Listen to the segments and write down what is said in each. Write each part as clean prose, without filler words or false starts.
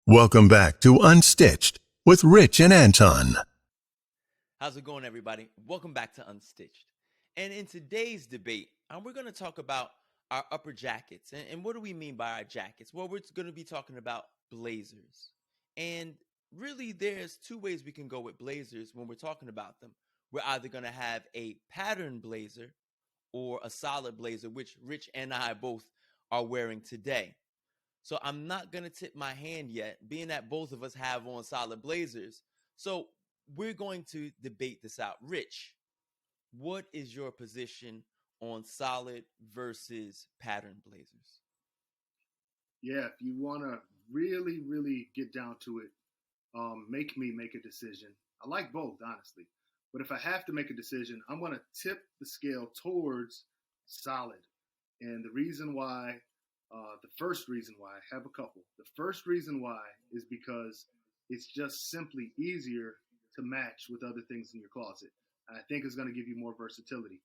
Welcome back to Unstitched with Rich and Anton. How's it going, everybody? Welcome back to Unstitched. And in today's debate, we're going to talk about our upper jackets. And what do we mean by our jackets? Well, we're going to be talking about blazers. And really, there's two ways we can go with blazers when we're talking about them. We're either going to have a pattern blazer or a solid blazer, which Rich and I both are wearing today. So I'm not going to tip my hand yet, being that both of us have on solid blazers. So we're going to debate this out. Rich, what is your position on solid versus pattern blazers? Yeah, if you want to really get down to it, make me make a decision. I like both, honestly. But if I have to make a decision, I'm going to tip the scale towards solid. And the reason why, the first reason why, I have a couple. The first reason why is because it's just simply easier to match with other things in your closet. And I think it's going to give you more versatility.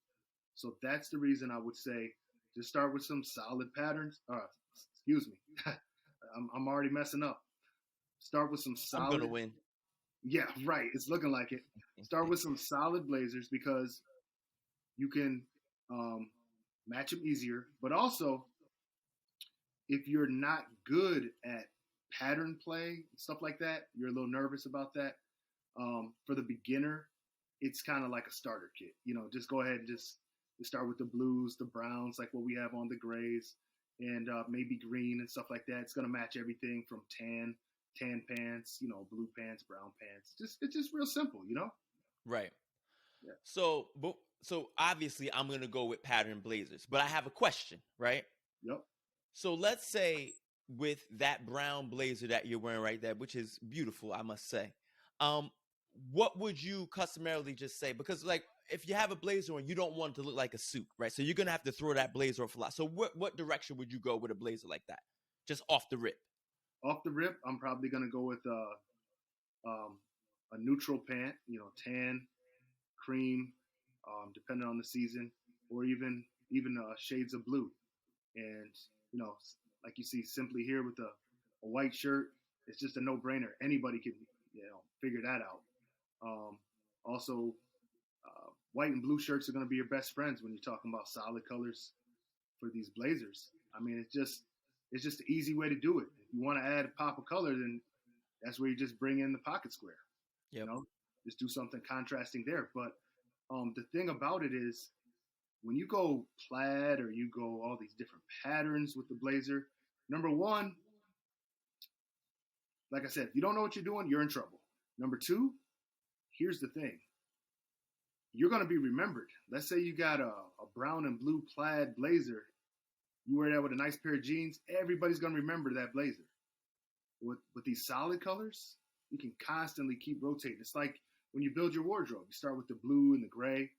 So that's the reason I would say just start with some solid patterns. Excuse me. I'm already messing up. Start with some solid. I'm going to win. Yeah, right. It's looking like it. Start with some solid blazers because you can match them easier. But also, if you're not good at pattern play, stuff like that, you're a little nervous about that. For the beginner, it's kind of like a starter kit. You know, just go ahead and just start with the blues, the browns, like what we have on the grays, and maybe green and stuff like that. It's going to match everything from tan pants, blue pants, brown pants. It's just real simple, Right. Yeah. So obviously I'm going to go with pattern blazers, but I have a question, right? Yep. So let's say with that brown blazer that you're wearing right there, which is beautiful, I must say, what would you customarily just say? Because like if you have a blazer on, you don't want it to look like a suit, right? So you're going to have to throw that blazer off a lot. So what direction would you go with a blazer like that? Just off the rip. Off the rip, I'm probably going to go with a neutral pant, tan, cream, depending on the season, or even shades of blue. And, like you see simply here with a white shirt, it's just a no-brainer. Anybody can, figure that out. Also, white and blue shirts are going to be your best friends when you're talking about solid colors for these blazers. I mean, it's just an easy way to do it. If you want to add a pop of color, then that's where you just bring in the pocket square. Yep. Just do something contrasting there. But the thing about it is when you go plaid or you go all these different patterns with the blazer, number one, like I said, if you don't know what you're doing, you're in trouble. Number two, here's the thing. You're going to be remembered. Let's say you got a brown and blue plaid blazer. You wear that with a nice pair of jeans, everybody's going to remember that blazer. With these solid colors, you can constantly keep rotating. It's like when you build your wardrobe. You start with the blue and the gray.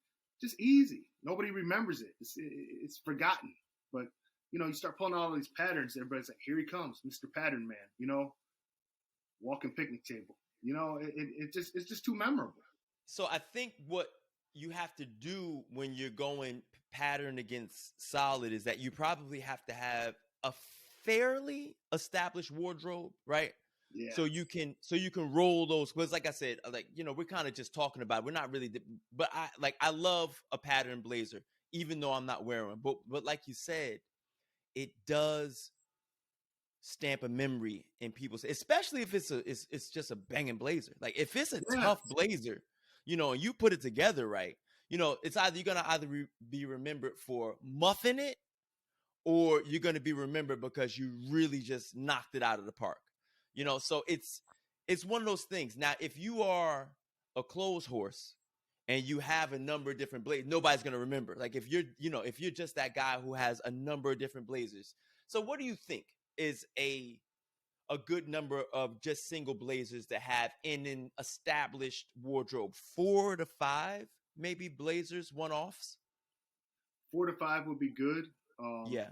Just easy. Nobody remembers it. It's forgotten. But, you start pulling all these patterns. Everybody's like, here he comes, Mr. Pattern Man. Walking picnic table. It's just too memorable. So I think what you have to do when you're going pattern against solid is that you probably have to have a fairly established wardrobe, right? Yeah. So you can roll those, because like I said, like, we're kind of just talking about it. We're not really, but I love a pattern blazer, even though I'm not wearing one. But like you said, it does stamp a memory in people's, especially if it's just a banging blazer. Like if it's a tough blazer, and you put it together right, it's either you're gonna be remembered for muffing it, or you're gonna be remembered because you really just knocked it out of the park. So it's one of those things. Now, if you are a clothes horse and you have a number of different blazers, nobody's gonna remember. Like if you're just that guy who has a number of different blazers. So what do you think is a good number of just single blazers to have in an established wardrobe? 4 to 5, maybe blazers, one-offs? 4 to 5 would be good. Yeah.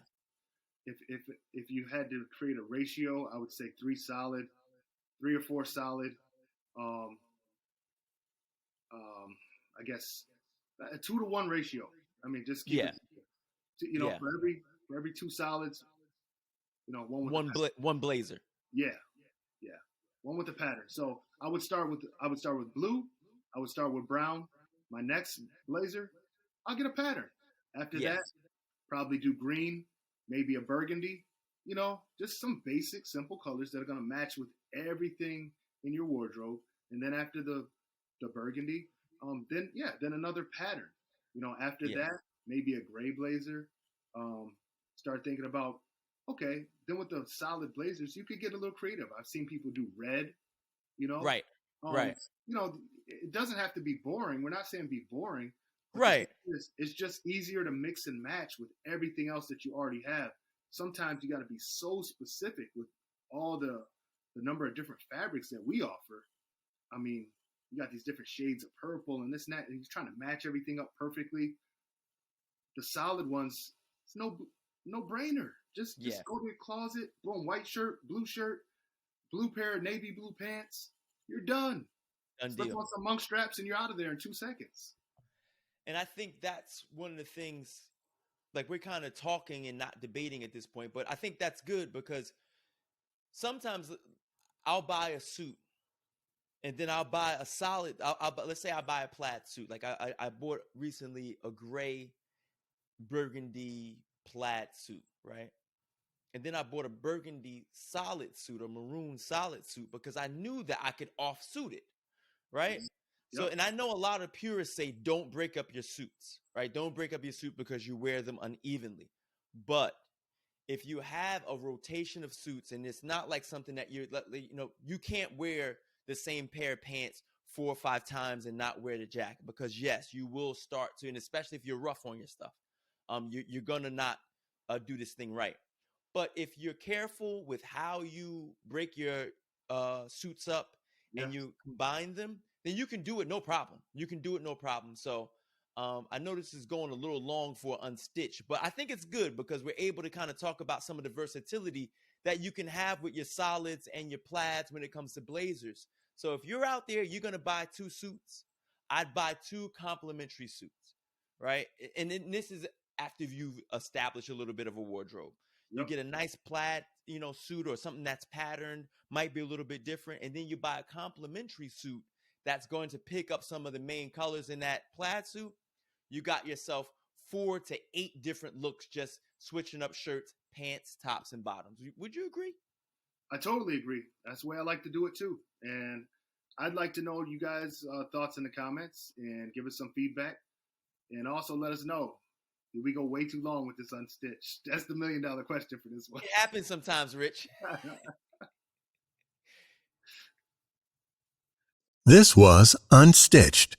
If you had to create a ratio, I would say 3 solid, 3 or 4 solid. I guess a 2 to 1 ratio. I mean, just keep it. For every 2 solids, one blazer. Yeah. one with a pattern. So I would start with blue. I would start with brown. My next blazer, I'll get a pattern. After Yes. that, probably do green, maybe a burgundy. You know, just some basic, simple colors that are going to match with everything in your wardrobe. And then after the burgundy, then another pattern. You know, after Yeah. that, maybe a gray blazer. Start thinking about, okay, then with the solid blazers, you could get a little creative. I've seen people do red, you know. Right. Right. You know, it doesn't have to be boring. We're not saying be boring. But Right. it's just easier to mix and match with everything else that you already have. Sometimes you got to be so specific with all the number of different fabrics that we offer. I mean, you got these different shades of purple and this and that, and you're trying to match everything up perfectly. The solid ones, it's no brainer. Just go to your closet, boom, white shirt, blue pair of navy blue pants. You're done. Slip on some monk straps and you're out of there in 2 seconds. And I think that's one of the things, like, we're kind of talking and not debating at this point, but I think that's good because sometimes I'll buy a suit and then I'll buy a solid, let's say I buy a plaid suit. Like I bought recently a gray burgundy plaid suit, right? And then I bought a burgundy solid suit, a maroon solid suit, because I knew that I could off-suit it, right? Yep. So, and I know a lot of purists say don't break up your suits, right? Don't break up your suit because you wear them unevenly. But if you have a rotation of suits and it's not like something that you can't wear the same pair of pants 4 or 5 times and not wear the jacket, because yes, you will start to, and especially if you're rough on your stuff, you're gonna not do this thing right. But if you're careful with how you break your suits up and you combine them, then you can do it no problem. You can do it no problem. So I know this is going a little long for Unstitched, but I think it's good because we're able to kind of talk about some of the versatility that you can have with your solids and your plaids when it comes to blazers. So if you're out there, you're going to buy 2 suits, I'd buy 2 complementary suits, right? And then this is after you've established a little bit of a wardrobe. You get a nice plaid, suit or something that's patterned, might be a little bit different. And then you buy a complementary suit that's going to pick up some of the main colors in that plaid suit. You got yourself 4 to 8 different looks, just switching up shirts, pants, tops, and bottoms. Would you agree? I totally agree. That's the way I like to do it too. And I'd like to know you guys' thoughts in the comments and give us some feedback. And also let us know, did we go way too long with this Unstitched? That's the $1 million question for this one. It happens sometimes, Rich. This was Unstitched.